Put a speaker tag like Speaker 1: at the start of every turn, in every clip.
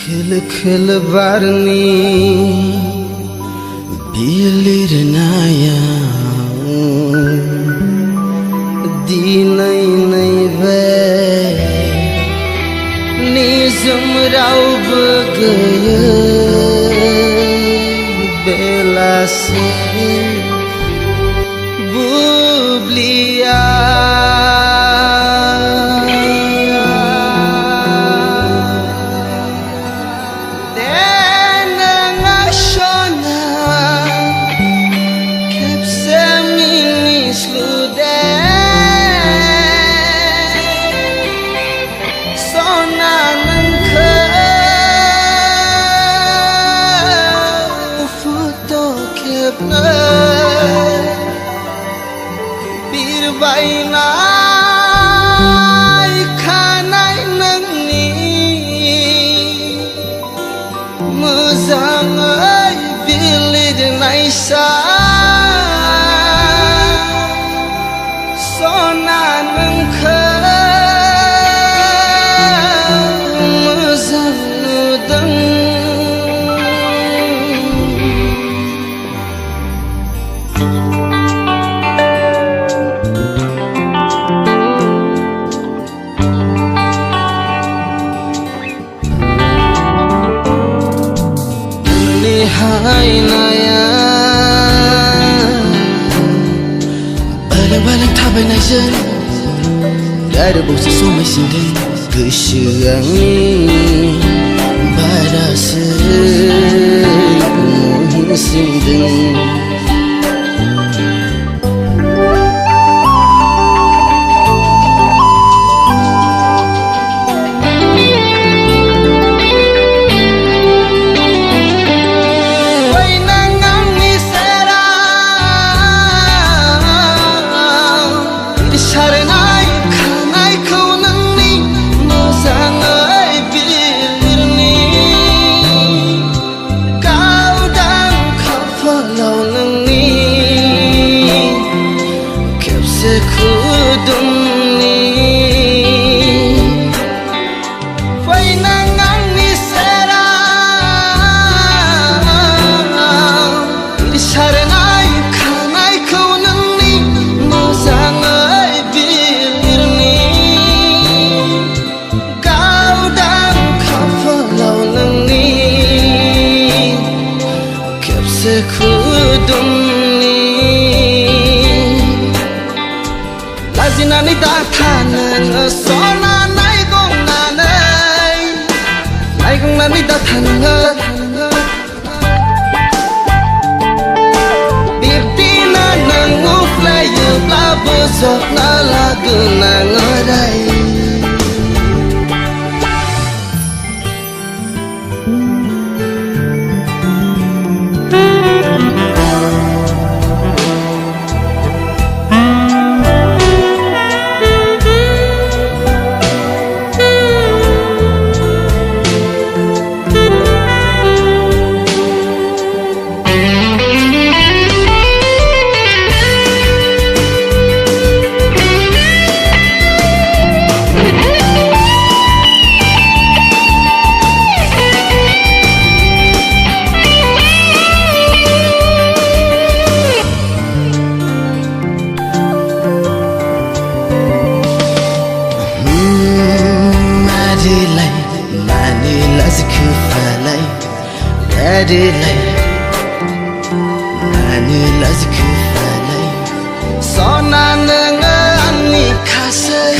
Speaker 1: Khil barni bilir naya di nai nai ve ni zumrau begaya bela se bublia bir bainai khanai nangni mozangai bilir naisa sona nangkha mozanudang hai naya balang-balang tabai naizan gada bausa somai sindang gosoangni barasa muhin sindang Lazinani dathanan sona nai gong nani dathanan bibtina nangu flayu blabu sok na lagu nangarai Adilai, manilah sekali. Sona nengani kasih,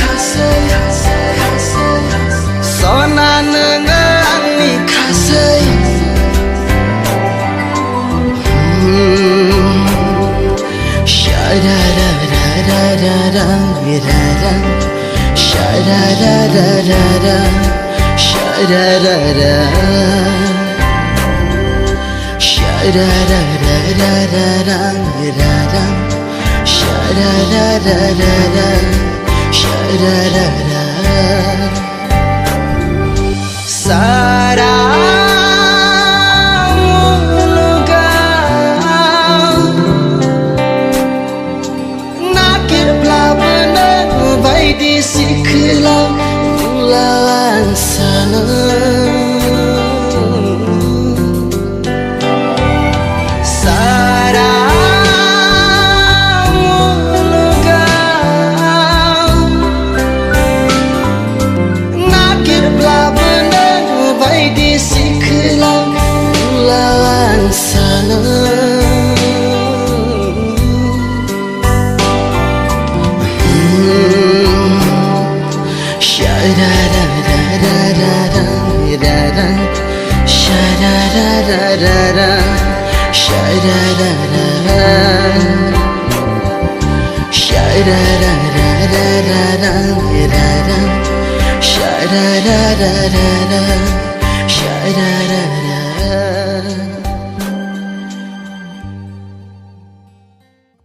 Speaker 1: sona nengani kasih. Shada da da da da da da da, shada da da da da, shada da da. Da da da da da da da da, sha da da da da da, sha da da da. Sarang lugar nakir pelabana baik di sekelam lawan sana.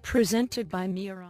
Speaker 2: Presented by Mira.